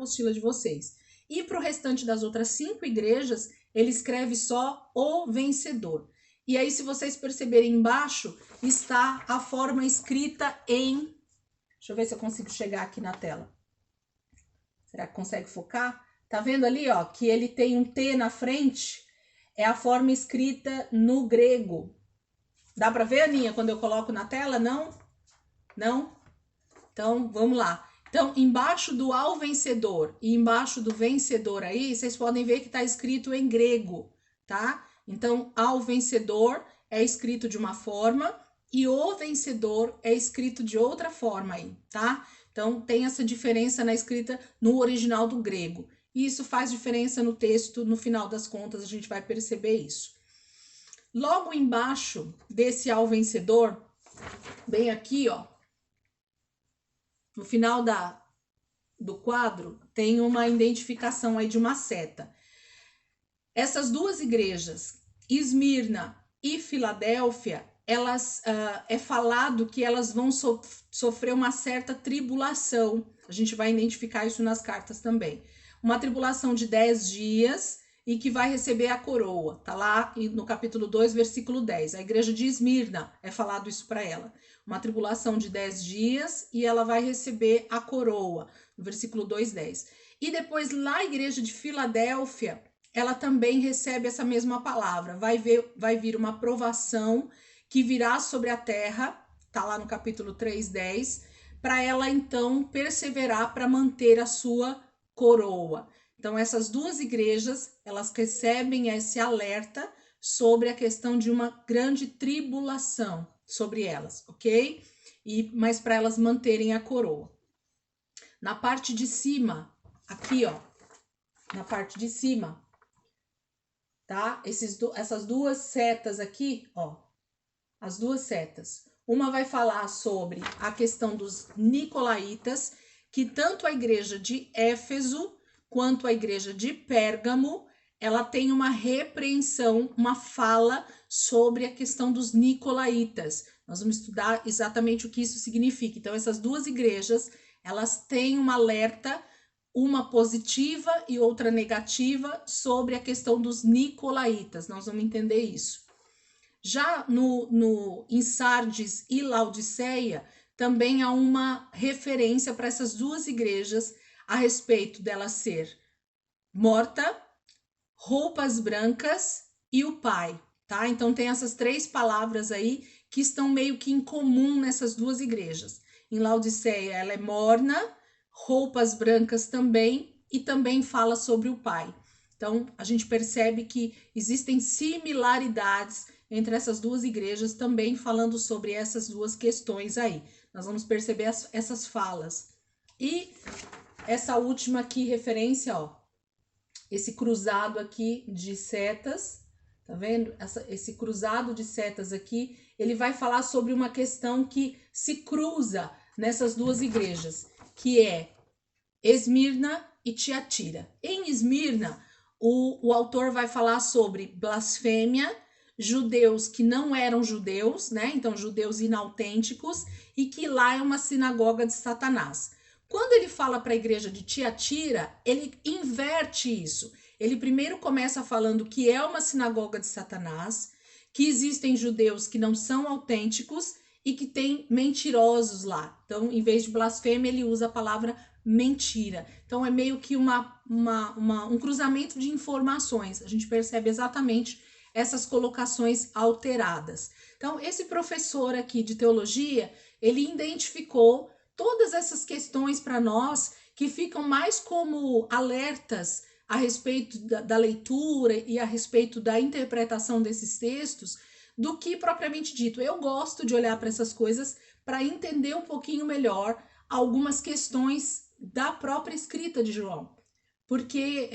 apostila de vocês. E para o restante das outras 5 igrejas, ele escreve só o vencedor. E aí, se vocês perceberem embaixo, está a forma escrita em... Deixa eu ver se eu consigo chegar aqui na tela. Será que consegue focar? Tá vendo ali, ó, que ele tem um T na frente? É a forma escrita no grego. Dá para ver, Aninha, quando eu coloco na tela? Não? Não? Então, vamos lá. Então, embaixo do ao vencedor e embaixo do vencedor aí, vocês podem ver que tá escrito em grego, tá? Então, ao vencedor é escrito de uma forma e o vencedor é escrito de outra forma aí, tá? Então, tem essa diferença na escrita no original do grego. E isso faz diferença no texto, no final das contas, a gente vai perceber isso. Logo embaixo desse ao vencedor, bem aqui, ó, no final do quadro, tem uma identificação aí de uma seta. Essas duas igrejas, Esmirna e Filadélfia, elas é falado que elas vão sofrer uma certa tribulação. A gente vai identificar isso nas cartas também. Uma tribulação de 10 dias e que vai receber a coroa. Tá lá no capítulo 2, versículo 10. A igreja de Esmirna é falado isso para ela. Uma tribulação de 10 dias e ela vai receber a coroa. No versículo 2, 10. E depois lá a igreja de Filadélfia, ela também recebe essa mesma palavra. Vai vir uma provação que virá sobre a terra, tá lá no capítulo 3, 10, para ela então perseverar para manter a sua coroa. Então essas duas igrejas, elas recebem esse alerta sobre a questão de uma grande tribulação sobre elas, ok? Mas para elas manterem a coroa. Na parte de cima, aqui ó, na parte de cima, tá? Essas duas setas aqui, ó, as duas setas. Uma vai falar sobre a questão dos nicolaítas, que tanto a igreja de Éfeso quanto a igreja de Pérgamo, ela tem uma repreensão, uma fala sobre a questão dos nicolaítas. Nós vamos estudar exatamente o que isso significa. Então, essas duas igrejas, elas têm um alerta, uma positiva e outra negativa, sobre a questão dos nicolaítas. Nós vamos entender isso. Já em Sardes e Laodiceia, também há uma referência para essas duas igrejas a respeito dela ser morta, roupas brancas e o pai, tá? Então tem essas 3 palavras aí que estão meio que em comum nessas duas igrejas. Em Laodiceia ela é morna, roupas brancas também, e também fala sobre o pai. Então a gente percebe que existem similaridades entre essas duas igrejas, também falando sobre essas duas questões aí. Nós vamos perceber essas falas. E essa última aqui, referência, ó, esse cruzado aqui de setas, tá vendo? Esse cruzado de setas aqui, ele vai falar sobre uma questão que se cruza nessas duas igrejas, que é Esmirna e Tiatira. Em Esmirna, o autor vai falar sobre blasfêmia, judeus que não eram judeus, né? Então, judeus inautênticos, e que lá é uma sinagoga de Satanás. Quando ele fala para a igreja de Tiatira, ele inverte isso. Ele primeiro começa falando que é uma sinagoga de Satanás, que existem judeus que não são autênticos e que tem mentirosos lá. Então, em vez de blasfêmia, ele usa a palavra mentira. Então, é meio que um cruzamento de informações. A gente percebe exatamente essas colocações alteradas. Então, esse professor aqui de teologia, ele identificou todas essas questões para nós que ficam mais como alertas a respeito da leitura e a respeito da interpretação desses textos, do que propriamente dito. Eu gosto de olhar para essas coisas para entender um pouquinho melhor algumas questões da própria escrita de João. Porque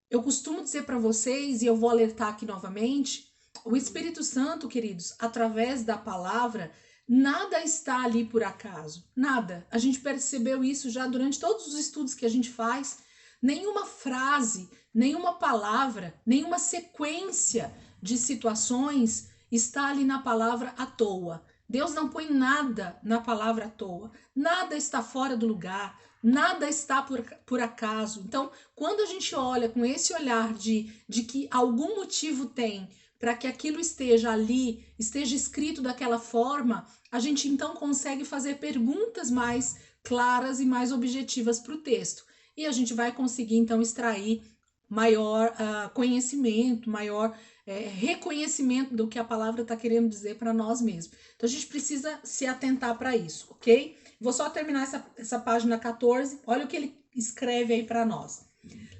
eu costumo dizer para vocês, e eu vou alertar aqui novamente, o Espírito Santo, queridos, através da palavra, nada está ali por acaso, nada. A gente percebeu isso já durante todos os estudos que a gente faz. Nenhuma frase, nenhuma palavra, nenhuma sequência de situações está ali na palavra à toa. Deus não põe nada na palavra à toa. Nada está fora do lugar, Nada está por acaso. Então, quando a gente olha com esse olhar de que algum motivo tem para que aquilo esteja ali, esteja escrito daquela forma, a gente então consegue fazer perguntas mais claras e mais objetivas para o texto. E a gente vai conseguir então extrair maior conhecimento, maior reconhecimento do que a palavra está querendo dizer para nós mesmos. Então a gente precisa se atentar para isso, ok? Vou só terminar essa página 14. Olha o que ele escreve aí para nós.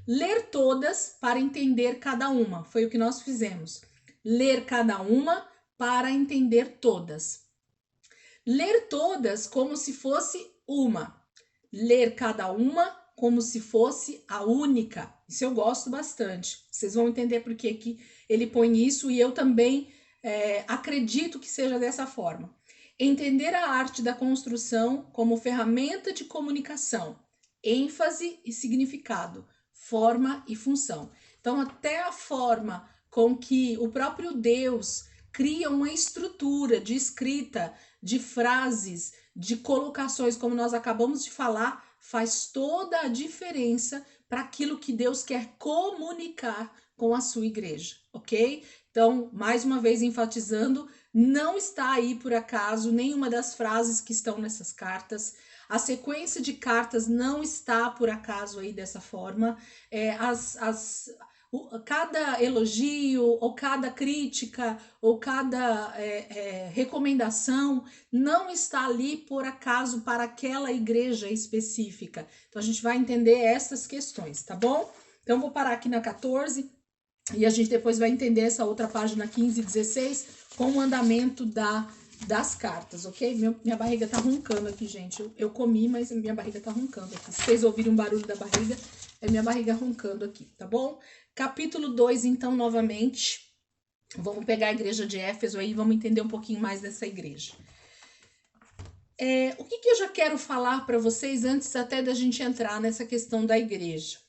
Ler todas para entender cada uma. Foi o que nós fizemos. Ler cada uma para entender todas. Ler todas como se fosse uma. Ler cada uma como se fosse a única. Isso eu gosto bastante. Vocês vão entender por que ele põe isso e eu também acredito que seja dessa forma. Entender a arte da construção como ferramenta de comunicação, ênfase e significado, forma e função. Então, até a forma com que o próprio Deus cria uma estrutura de escrita, de frases, de colocações, como nós acabamos de falar, faz toda a diferença para aquilo que Deus quer comunicar com a sua igreja, ok? Então, mais uma vez enfatizando, não está aí por acaso nenhuma das frases que estão nessas cartas. A sequência de cartas não está por acaso aí dessa forma. Cada elogio, ou cada crítica, ou cada recomendação não está ali por acaso para aquela igreja específica. Então, a gente vai entender essas questões, tá bom? Então, vou parar aqui na 14 e a gente depois vai entender essa outra página 15 e 16 com o andamento das cartas, ok? Minha barriga tá roncando aqui, gente. Eu comi, mas minha barriga tá roncando aqui. Se vocês ouvirem um barulho da barriga, é minha barriga roncando aqui, tá bom? Capítulo 2, então, novamente. Vamos pegar a igreja de Éfeso aí e vamos entender um pouquinho mais dessa igreja. O que eu já quero falar para vocês antes até da gente entrar nessa questão da igreja?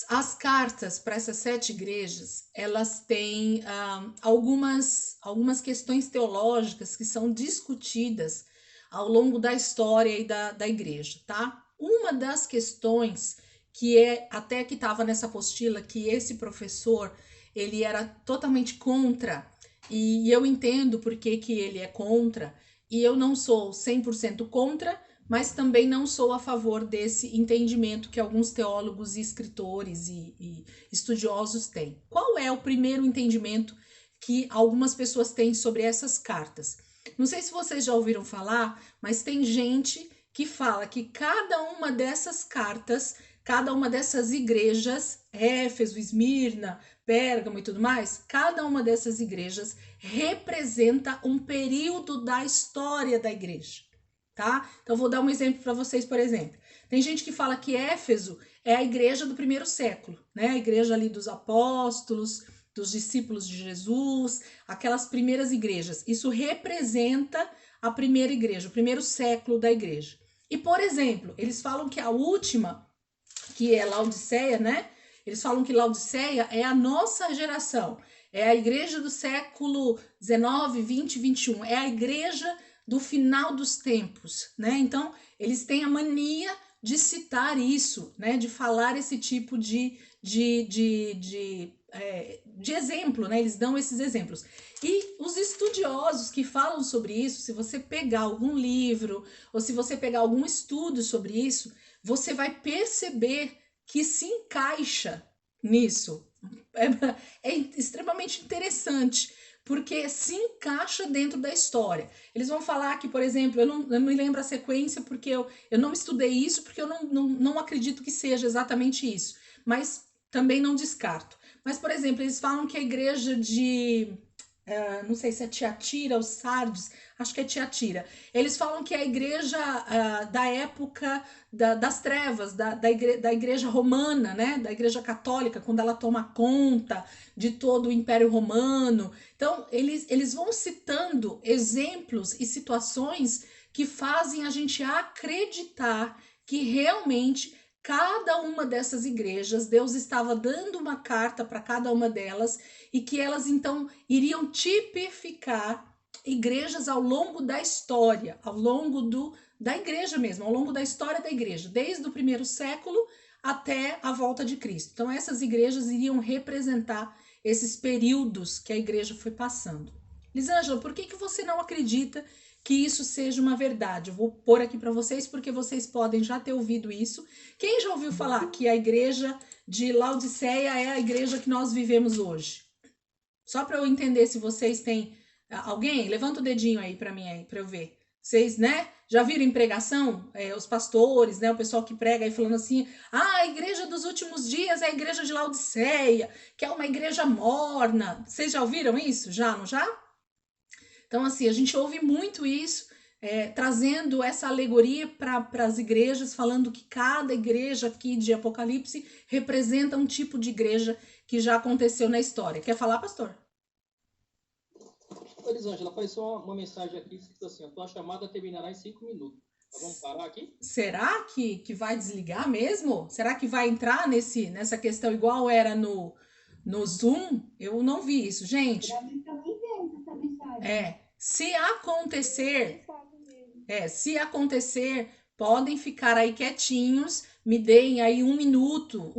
As cartas para essas 7 igrejas, elas têm algumas questões teológicas que são discutidas ao longo da história e da igreja, tá? Uma das questões que até que estava nessa apostila, que esse professor, ele era totalmente contra, e eu entendo por que ele é contra, e eu não sou 100% contra, mas também não sou a favor desse entendimento que alguns teólogos e escritores e estudiosos têm. Qual é o primeiro entendimento que algumas pessoas têm sobre essas cartas? Não sei se vocês já ouviram falar, mas tem gente que fala que cada uma dessas cartas, cada uma dessas igrejas, Éfeso, Esmirna, Pérgamo e tudo mais, cada uma dessas igrejas representa um período da história da igreja. Tá? Então, vou dar um exemplo para vocês, por exemplo. Tem gente que fala que Éfeso é a igreja do primeiro século, né? A igreja ali dos apóstolos, dos discípulos de Jesus, aquelas primeiras igrejas. Isso representa a primeira igreja, o primeiro século da igreja. E, por exemplo, eles falam que a última, que é Laodiceia, né? Eles falam que Laodiceia é a nossa geração, é a igreja do século 19, 20, 21, é a igreja do final dos tempos, né? Então, eles têm a mania de citar isso, né? De falar esse tipo de exemplo, né? Eles dão esses exemplos. E os estudiosos que falam sobre isso, se você pegar algum livro, ou se você pegar algum estudo sobre isso, você vai perceber que se encaixa nisso. É extremamente interessante, porque se encaixa dentro da história. Eles vão falar que, por exemplo, eu não me lembro a sequência, porque eu não estudei isso, porque eu não acredito que seja exatamente isso, mas também não descarto. Mas, por exemplo, eles falam que a igreja de... não sei se é Tiatira ou Sardes, acho que é Tiatira. Eles falam que é a igreja da época das trevas, da igreja romana, né? Da igreja católica, quando ela toma conta de todo o Império Romano. Então, eles vão citando exemplos e situações que fazem a gente acreditar que realmente cada uma dessas igrejas, Deus estava dando uma carta para cada uma delas e que elas então iriam tipificar igrejas ao longo da história, ao longo da igreja mesmo, ao longo da história da igreja, desde o primeiro século até a volta de Cristo. Então, essas igrejas iriam representar esses períodos que a igreja foi passando. Lisângela, por que você não acredita que isso seja uma verdade? Eu vou pôr aqui para vocês, porque vocês podem já ter ouvido isso. Quem já ouviu falar que a igreja de Laodiceia é a igreja que nós vivemos hoje? Só para eu entender se vocês têm... Alguém? Levanta o dedinho aí para mim, aí, para eu ver. Vocês, né? Já viram em pregação? Os pastores, né? O pessoal que prega aí falando assim, a igreja dos últimos dias é a igreja de Laodiceia, que é uma igreja morna. Vocês já ouviram isso? Já, não já? Então, assim, a gente ouve muito isso, trazendo essa alegoria para as igrejas, falando que cada igreja aqui de Apocalipse representa um tipo de igreja que já aconteceu na história. Quer falar, pastor? Elisângela, apareceu uma mensagem aqui escrito assim: a tua chamada terminará em 5 minutos. Então, vamos parar aqui? Será que vai desligar mesmo? Será que vai entrar nessa questão igual era no Zoom? Eu não vi isso, gente. Se acontecer, podem ficar aí quietinhos, me deem aí um minuto,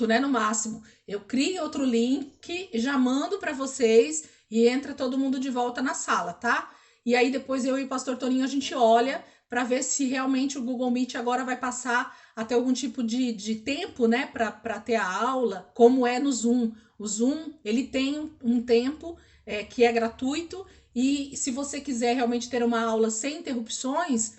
né, no máximo. Eu crio outro link, já mando para vocês e entra todo mundo de volta na sala, tá? E aí depois eu e o pastor Toninho a gente olha para ver se realmente o Google Meet agora vai passar até algum tipo de tempo, né, para ter a aula, como é no Zoom. O Zoom, ele tem um tempo que é gratuito, e se você quiser realmente ter uma aula sem interrupções,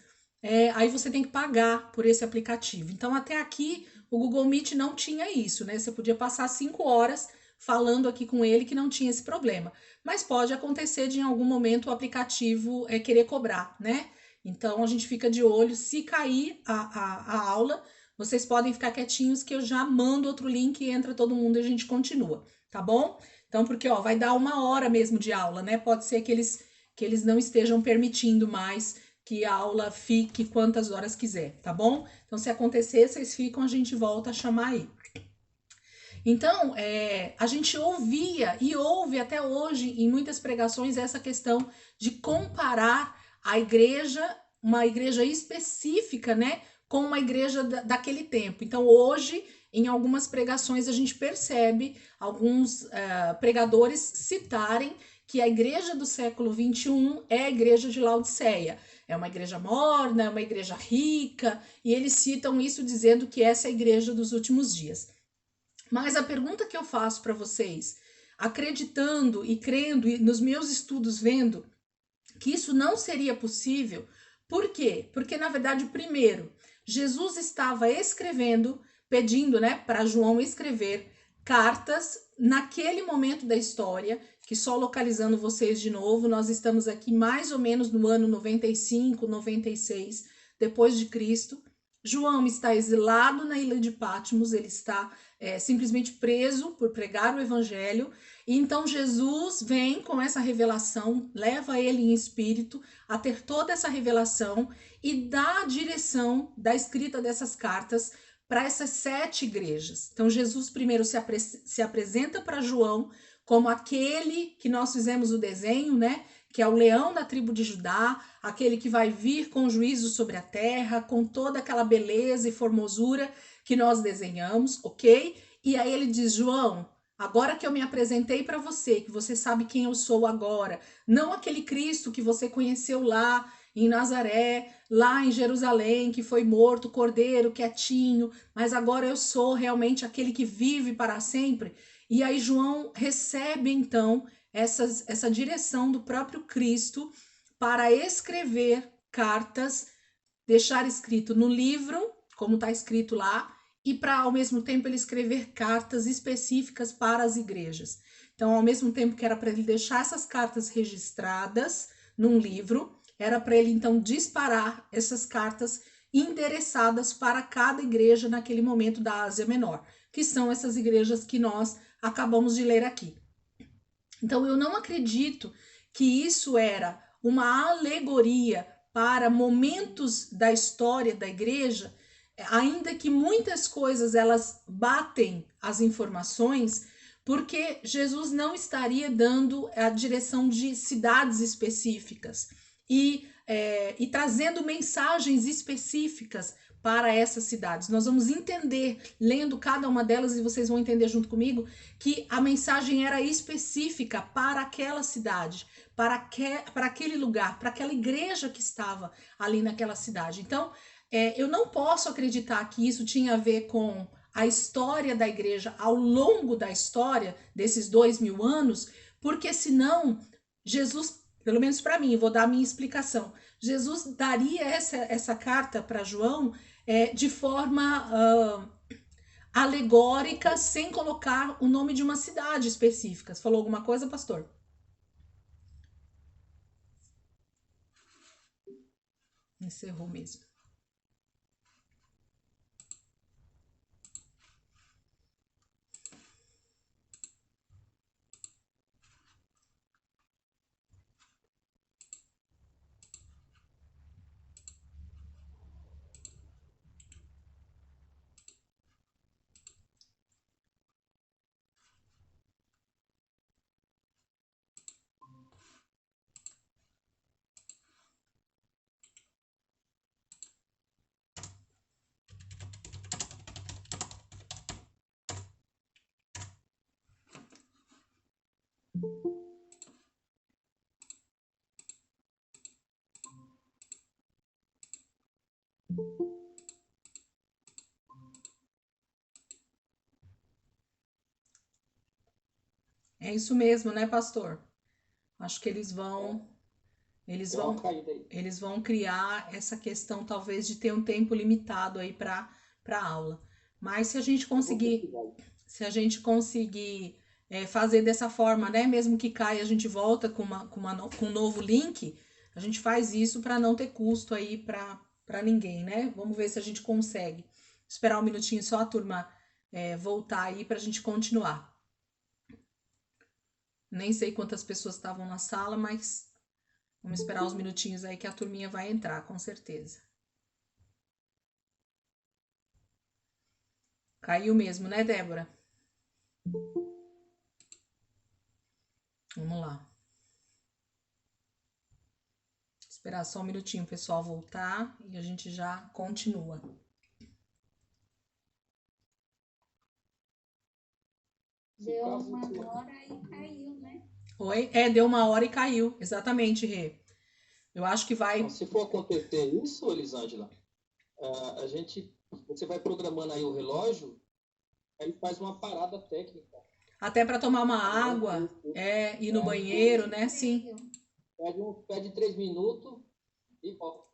aí você tem que pagar por esse aplicativo. Então, até aqui, o Google Meet não tinha isso, né? Você podia passar 5 horas falando aqui com ele que não tinha esse problema. Mas pode acontecer de em algum momento o aplicativo querer cobrar, né? Então, a gente fica de olho. Se cair a aula, vocês podem ficar quietinhos que eu já mando outro link e entra todo mundo e a gente continua, tá bom? Então, porque vai dar 1 hora mesmo de aula, né? Pode ser que eles não estejam permitindo mais que a aula fique quantas horas quiser, tá bom? Então, se acontecer, vocês ficam, a gente volta a chamar aí. Então, a gente ouvia e ouve até hoje em muitas pregações essa questão de comparar a igreja, uma igreja específica, né, com uma igreja daquele tempo. Então, hoje, em algumas pregações, a gente percebe alguns pregadores citarem que a igreja do século XXI é a igreja de Laodiceia. É uma igreja morna, é uma igreja rica, e eles citam isso dizendo que essa é a igreja dos últimos dias. Mas a pergunta que eu faço para vocês, acreditando e crendo e nos meus estudos vendo que isso não seria possível, por quê? Porque, na verdade, primeiro, Jesus estava escrevendo, pedindo, né, para João escrever cartas naquele momento da história, que só localizando vocês de novo, nós estamos aqui mais ou menos no ano 95, 96, depois de Cristo. João está exilado na ilha de Patmos, ele está simplesmente preso por pregar o evangelho. E então Jesus vem com essa revelação, leva ele em espírito a ter toda essa revelação e dá a direção da escrita dessas cartas para essas 7 igrejas. Então Jesus primeiro se apresenta para João como aquele que nós fizemos o desenho, né? Que é o leão da tribo de Judá, aquele que vai vir com juízo sobre a terra, com toda aquela beleza e formosura que nós desenhamos, ok? E aí ele diz, João, agora que eu me apresentei para você, que você sabe quem eu sou agora, não aquele Cristo que você conheceu lá em Nazaré, lá em Jerusalém, que foi morto, cordeiro, quietinho, mas agora eu sou realmente aquele que vive para sempre. E aí João recebe então essa direção do próprio Cristo para escrever cartas, deixar escrito no livro, como está escrito lá, e para ao mesmo tempo ele escrever cartas específicas para as igrejas. Então, ao mesmo tempo que era para ele deixar essas cartas registradas num livro, era para ele então disparar essas cartas endereçadas para cada igreja naquele momento da Ásia Menor, que são essas igrejas que nós acabamos de ler aqui. Então, eu não acredito que isso era uma alegoria para momentos da história da igreja, ainda que muitas coisas elas batem as informações, porque Jesus não estaria dando a direção de cidades específicas. E e trazendo mensagens específicas para essas cidades. Nós vamos entender, lendo cada uma delas, e vocês vão entender junto comigo, que a mensagem era específica para aquela cidade, para aquele lugar, para aquela igreja que estava ali naquela cidade. Então, eu não posso acreditar que isso tinha a ver com a história da igreja ao longo da história desses 2000 anos, porque senão Jesus, pelo menos para mim, vou dar a minha explicação, Jesus daria essa carta para João de forma alegórica, sem colocar o nome de uma cidade específica. Você falou alguma coisa, pastor? Encerrou mesmo. É isso mesmo, né, pastor? Acho que eles vão criar essa questão talvez de ter um tempo limitado aí para aula. Mas se a gente conseguir fazer dessa forma, né, mesmo que caia, a gente volta com um novo link, a gente faz isso para não ter custo aí para ninguém, né? Vamos ver se a gente consegue. Esperar um minutinho só a turma voltar aí para a gente continuar. Nem sei quantas pessoas estavam na sala, mas vamos esperar uns minutinhos aí que a turminha vai entrar, com certeza. Caiu mesmo, né, Débora? Vamos lá. Esperar só um minutinho o pessoal voltar e a gente já continua. Deu 1 hora e caiu, né? Oi? Deu 1 hora e caiu. Exatamente, Rê. Eu acho que vai... Então, se for acontecer isso, Elisângela, você vai programando aí o relógio, aí faz uma parada técnica. Até para tomar uma água, ir no banheiro, né? Sim. Pede 3 minutos e volta.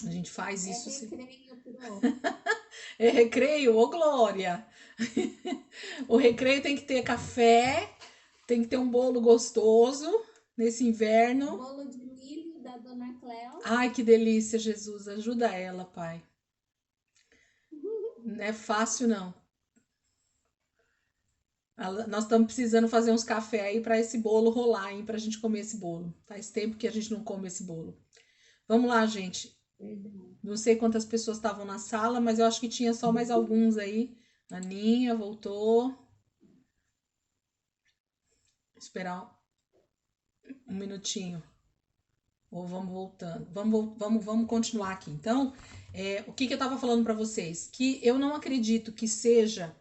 A gente faz isso. Recreio, É recreio, ô Glória! O recreio tem que ter café, tem que ter um bolo gostoso nesse inverno. Bolo de milho da Dona Cléo. Ai, que delícia, Jesus. Ajuda ela, Pai. Não é fácil, não. Nós estamos precisando fazer uns café aí para esse bolo rolar, hein? Para a gente comer esse bolo. Faz tempo que a gente não come esse bolo. Vamos lá, gente. Não sei quantas pessoas estavam na sala, mas eu acho que tinha só mais alguns aí. Aninha voltou. Esperar um minutinho. Ou vamos voltando. Vamos continuar aqui. Então, o que eu estava falando para vocês? Que eu não acredito que seja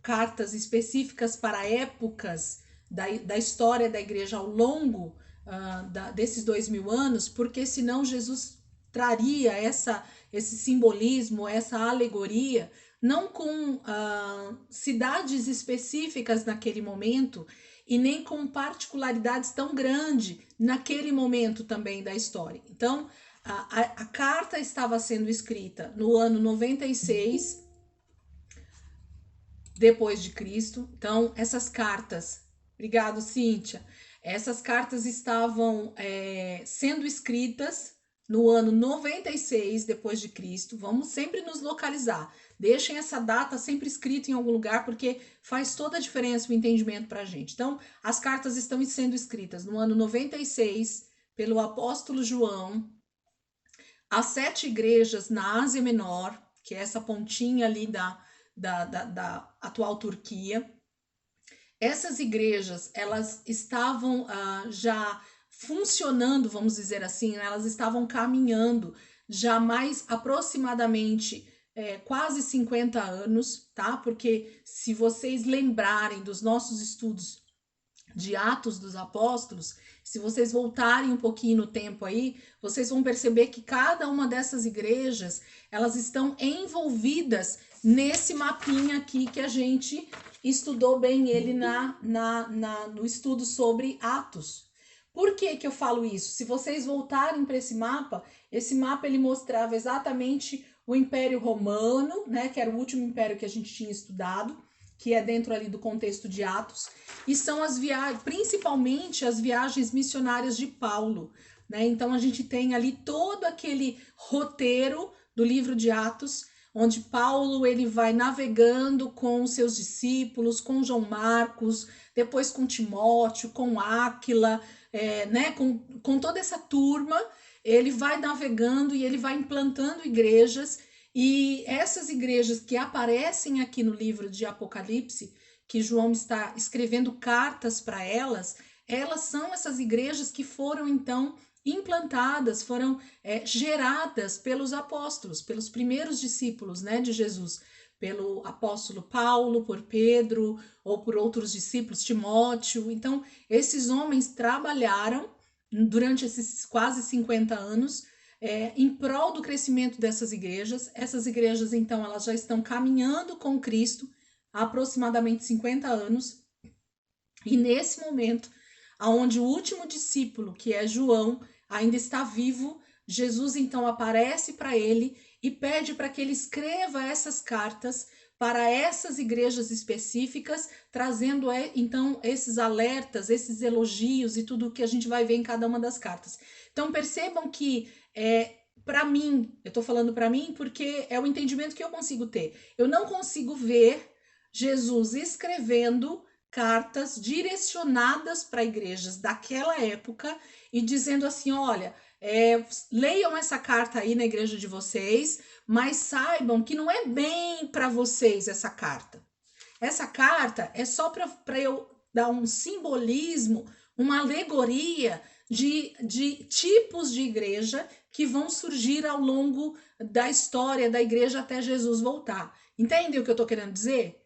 cartas específicas para épocas da história da igreja ao longo desses 2000 anos, porque senão Jesus traria esse simbolismo, essa alegoria, não com cidades específicas naquele momento e nem com particularidades tão grandes naquele momento também da história. Então, a carta estava sendo escrita no ano 96 depois de Cristo. Então, essas cartas, obrigado, Cíntia, essas cartas estavam sendo escritas no ano 96 depois de Cristo. Vamos sempre nos localizar. Deixem essa data sempre escrita em algum lugar, porque faz toda a diferença o entendimento para a gente. Então, as cartas estão sendo escritas no ano 96 pelo apóstolo João, às 7 igrejas na Ásia Menor, que é essa pontinha ali da atual Turquia. Essas igrejas, elas estavam já funcionando, vamos dizer assim, né? Elas estavam caminhando já mais aproximadamente quase 50 anos, tá? Porque se vocês lembrarem dos nossos estudos de Atos dos Apóstolos, se vocês voltarem um pouquinho no tempo aí, vocês vão perceber que cada uma dessas igrejas, elas estão envolvidas nesse mapinha aqui que a gente estudou bem ele no estudo sobre Atos. Por que que eu falo isso? Se vocês voltarem para esse mapa ele mostrava exatamente o Império Romano, né, que era o último império que a gente tinha estudado, que é dentro ali do contexto de Atos, e são as viagens, principalmente as viagens missionárias de Paulo, né? Então a gente tem ali todo aquele roteiro do livro de Atos, onde Paulo ele vai navegando com os seus discípulos, com João Marcos, depois com Timóteo, com Áquila, né? Com toda essa turma, ele vai navegando e ele vai implantando igrejas. E essas igrejas que aparecem aqui no livro de Apocalipse, que João está escrevendo cartas para elas são essas igrejas que foram então implantadas, foram geradas pelos apóstolos, pelos primeiros discípulos, né, de Jesus, pelo apóstolo Paulo, por Pedro ou por outros discípulos, Timóteo. Então, esses homens trabalharam durante esses quase 50 anos em prol do crescimento dessas igrejas. Essas igrejas, então, elas já estão caminhando com Cristo há aproximadamente 50 anos. E nesse momento, onde o último discípulo, que é João, ainda está vivo, Jesus então aparece para ele e pede para que ele escreva essas cartas para essas igrejas específicas, trazendo então esses alertas, esses elogios e tudo o que a gente vai ver em cada uma das cartas. Então percebam que para mim, eu estou falando para mim porque é o entendimento que eu consigo ter. Eu não consigo ver Jesus escrevendo cartas direcionadas para igrejas daquela época e dizendo assim, olha, leiam essa carta aí na igreja de vocês, mas saibam que não é bem para vocês essa carta. Essa carta é só para eu dar um simbolismo, uma alegoria de tipos de igreja que vão surgir ao longo da história da igreja até Jesus voltar. Entende o que eu estou querendo dizer?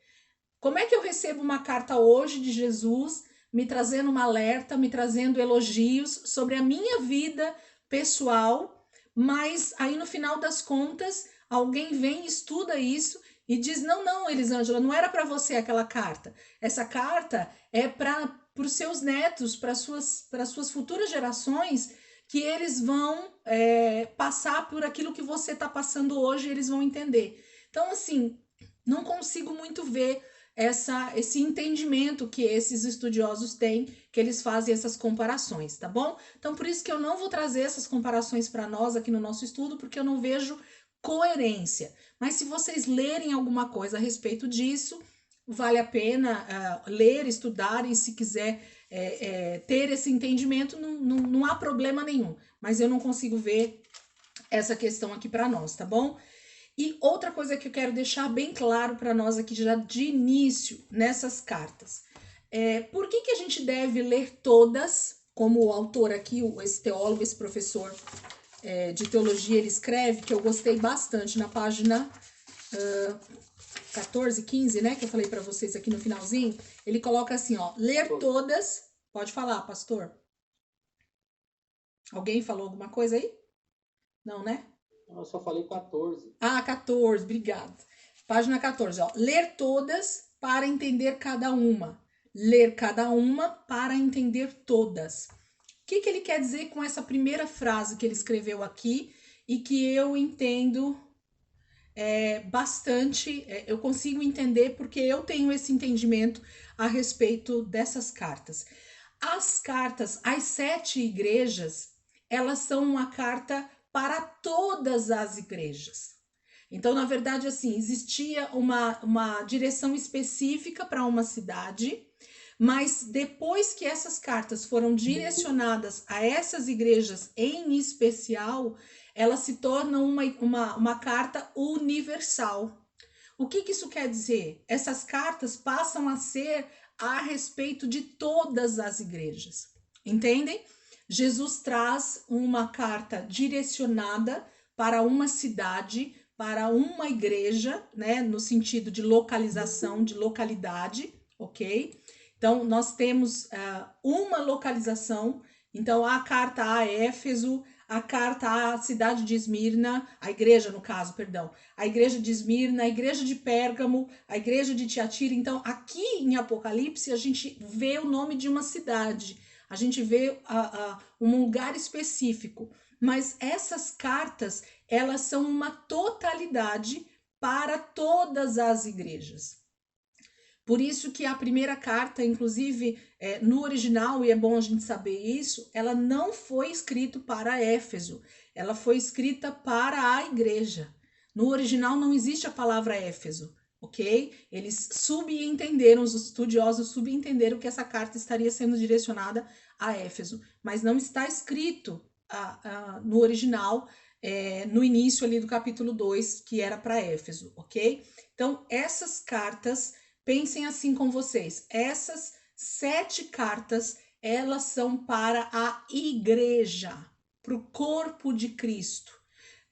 Como é que eu recebo uma carta hoje de Jesus me trazendo um alerta, me trazendo elogios sobre a minha vida pessoal, mas aí no final das contas alguém vem, estuda isso e diz, não, Elisângela, não era para você aquela carta. Essa carta é para os seus netos, para suas futuras gerações, que eles vão passar por aquilo que você está passando hoje e eles vão entender. Então, assim, não consigo muito ver esse entendimento que esses estudiosos têm, que eles fazem essas comparações, tá bom? Então, por isso que eu não vou trazer essas comparações para nós aqui no nosso estudo, porque eu não vejo coerência. Mas se vocês lerem alguma coisa a respeito disso, vale a pena ler, estudar, e se quiser ter esse entendimento, não há problema nenhum. Mas eu não consigo ver essa questão aqui para nós, tá bom? E outra coisa que eu quero deixar bem claro para nós aqui já de início nessas cartas. Por que a gente deve ler todas, como o autor aqui, esse teólogo, esse professor de teologia, ele escreve, que eu gostei bastante na página 14, 15, né, que eu falei para vocês aqui no finalzinho, ele coloca assim, ó, ler todas, pode falar, pastor? Alguém falou alguma coisa aí? Não, né? Eu só falei 14. 14, obrigada. Página 14, ó. Ler todas para entender cada uma. Ler cada uma para entender todas. O que ele quer dizer com essa primeira frase que ele escreveu aqui e que eu entendo bastante, eu consigo entender porque eu tenho esse entendimento a respeito dessas cartas. As cartas, as 7 igrejas, elas são uma carta para todas as igrejas. Então, na verdade, assim, existia uma direção específica para uma cidade, mas depois que essas cartas foram direcionadas a essas igrejas em especial, elas se tornam uma carta universal. O que isso quer dizer? Essas cartas passam a ser a respeito de todas as igrejas, entendem? Jesus traz uma carta direcionada para uma cidade, para uma igreja, né, no sentido de localização, de localidade, ok? Então, nós temos uma localização. Então, a carta a Éfeso, a carta à cidade de Esmirna, a igreja, no caso, perdão, a igreja de Esmirna, a igreja de Pérgamo, a igreja de Tiatira. Então, aqui em Apocalipse, a gente vê o nome de uma cidade, a gente vê um lugar específico. Mas essas cartas, elas são uma totalidade para todas as igrejas. Por isso que a primeira carta, inclusive no original, e é bom a gente saber isso, ela não foi escrita para Éfeso, ela foi escrita para a igreja. No original não existe a palavra Éfeso, ok? Eles subentenderam, os estudiosos subentenderam que essa carta estaria sendo direcionada a Éfeso, mas não está escrito no original, no início ali do capítulo 2, que era para Éfeso, ok? Então, essas cartas, pensem assim com vocês, essas 7 cartas, elas são para a igreja, para o corpo de Cristo,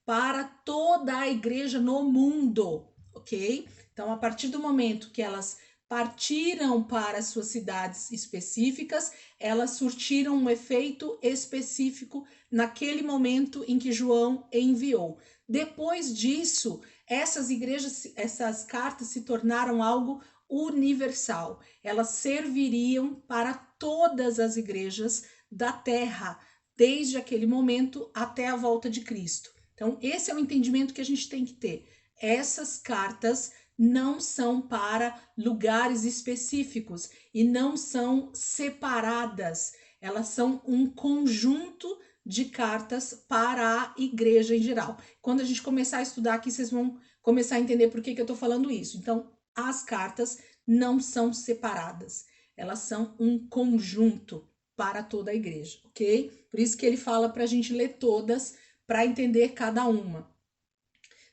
para toda a igreja no mundo, ok? Então, a partir do momento que elas partiram para suas cidades específicas, elas surtiram um efeito específico naquele momento em que João enviou. Depois disso, essas cartas se tornaram algo universal. Elas serviriam para todas as igrejas da terra, desde aquele momento até a volta de Cristo. Então, esse é o entendimento que a gente tem que ter. Essas cartas não são para lugares específicos e não são separadas. Elas são um conjunto de cartas para a igreja em geral. Quando a gente começar a estudar aqui, vocês vão começar a entender por que eu estou falando isso. Então, as cartas não são separadas. Elas são um conjunto para toda a igreja, ok? Por isso que ele fala para a gente ler todas, para entender cada uma.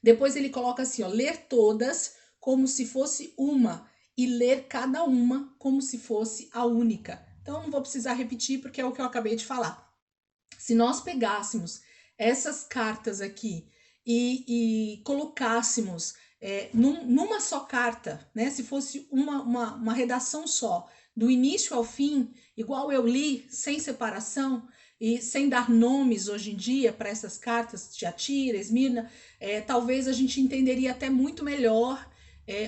Depois ele coloca assim, ó, ler todas como se fosse uma e ler cada uma como se fosse a única. Então, não vou precisar repetir porque é o que eu acabei de falar. Se nós pegássemos essas cartas aqui e colocássemos numa só carta, né? Se fosse uma redação só, do início ao fim, igual eu li, sem separação e sem dar nomes hoje em dia para essas cartas, Tiatira, Esmirna, talvez a gente entenderia até muito melhor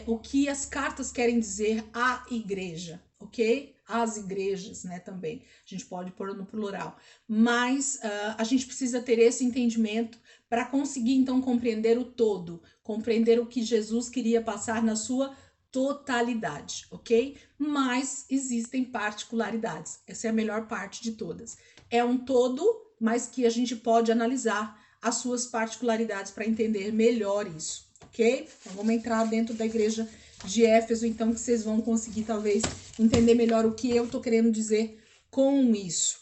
o que as cartas querem dizer à igreja, ok? As igrejas, né, também. A gente pode pôr no plural. Mas a gente precisa ter esse entendimento para conseguir, então, compreender o todo, compreender o que Jesus queria passar na sua totalidade, ok? Mas existem particularidades. Essa é a melhor parte de todas. É um todo, mas que a gente pode analisar as suas particularidades para entender melhor isso, ok? Então, vamos entrar dentro da igreja de Éfeso, então, que vocês vão conseguir, talvez, entender melhor o que eu tô querendo dizer com isso.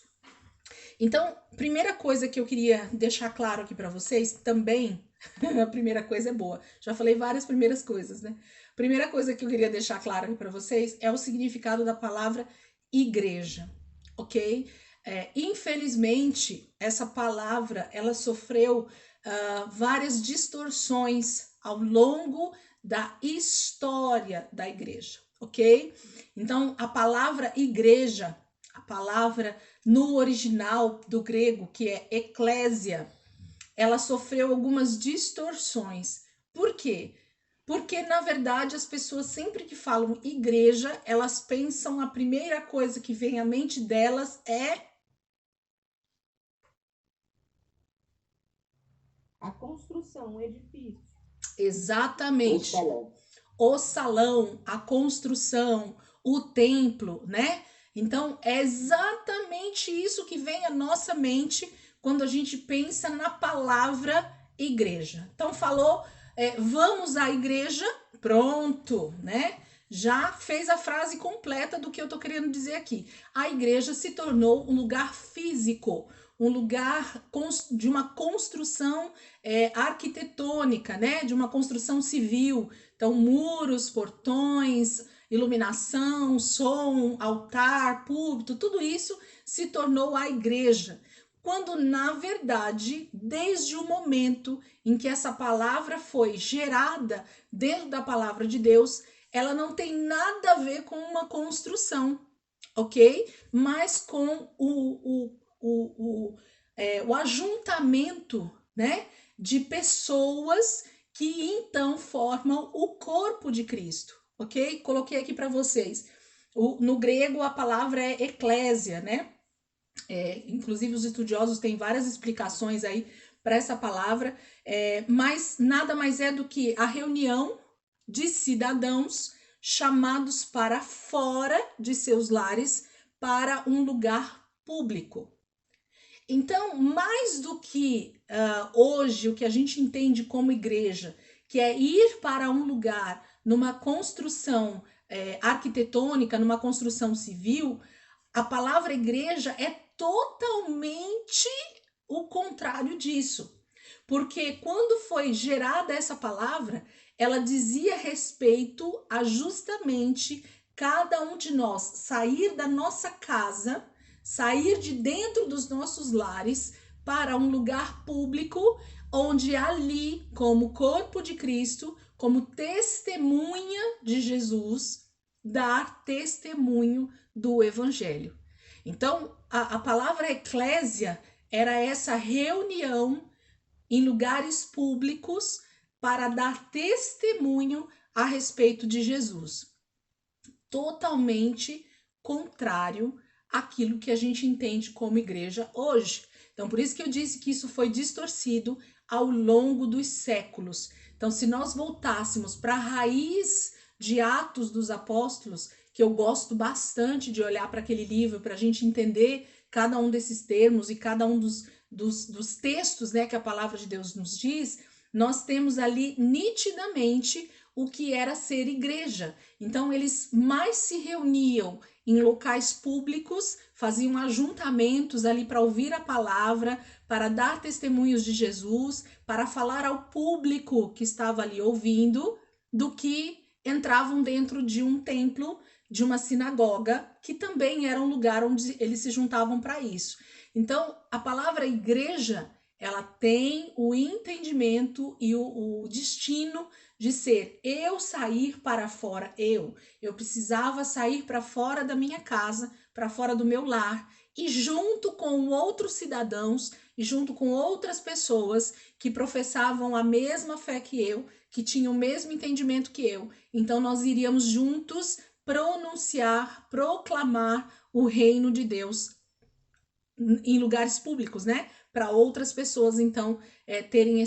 Então, primeira coisa que eu queria deixar claro aqui para vocês, também, a primeira coisa é boa, já falei várias primeiras coisas, né? Primeira coisa que eu queria deixar claro aqui para vocês é o significado da palavra igreja, ok? Infelizmente, essa palavra, ela sofreu várias distorções ao longo da história da igreja, ok? Então, a palavra igreja, a palavra no original do grego, que é eclésia, ela sofreu algumas distorções. Por quê? Porque, na verdade, as pessoas sempre que falam igreja, elas pensam, a primeira coisa que vem à mente delas é a construção, o edifício. Exatamente. O salão, a construção, o templo, né? Então, é exatamente isso que vem à nossa mente quando a gente pensa na palavra igreja. Então, falou, vamos à igreja, pronto, né? Já fez a frase completa do que eu tô querendo dizer aqui. A igreja se tornou um lugar físico, um lugar de uma construção arquitetônica, né? De uma construção civil. Então, muros, portões, iluminação, som, altar, púlpito, tudo isso se tornou a igreja. quando na verdade, desde o momento em que essa palavra foi gerada dentro da palavra de Deus, ela não tem nada a ver com uma construção, ok? Mas com o ajuntamento, né, de pessoas que então formam o corpo de Cristo, ok? Coloquei aqui para vocês. No grego a palavra é eclésia, né? Inclusive os estudiosos têm várias explicações aí para essa palavra, mas nada mais é do que a reunião de cidadãos chamados para fora de seus lares para um lugar público. Então, mais do que hoje o que a gente entende como igreja, que é ir para um lugar numa construção arquitetônica, numa construção civil, a palavra igreja é totalmente o contrário disso. Porque quando foi gerada essa palavra, ela dizia respeito a justamente cada um de nós sair da nossa casa, sair de dentro dos nossos lares para um lugar público, onde ali, como corpo de Cristo, como testemunha de Jesus, dar testemunho do Evangelho. Então, a palavra eclésia era essa reunião em lugares públicos para dar testemunho a respeito de Jesus. Totalmente contrário àquilo que a gente entende como igreja hoje. Então, por isso que eu disse que isso foi distorcido ao longo dos séculos. Então, se nós voltássemos para a raiz de Atos dos Apóstolos, que eu gosto bastante de olhar para aquele livro, para a gente entender cada um desses termos e cada um dos textos, né, que a palavra de Deus nos diz, nós temos ali nitidamente o que era ser igreja. Então, eles mais se reuniam em locais públicos, faziam ajuntamentos ali para ouvir a palavra, para dar testemunhos de Jesus, para falar ao público que estava ali ouvindo, do que entravam dentro de um templo, de uma sinagoga, que também era um lugar onde eles se juntavam para isso. Então, a palavra igreja, ela tem o entendimento e o destino de ser eu sair para fora, eu precisava sair para fora da minha casa, para fora do meu lar, e junto com outros cidadãos e junto com outras pessoas que professavam a mesma fé que eu, que tinham o mesmo entendimento que eu, então nós iríamos juntos pronunciar, proclamar o reino de Deus em lugares públicos, né? Para outras pessoas, então, terem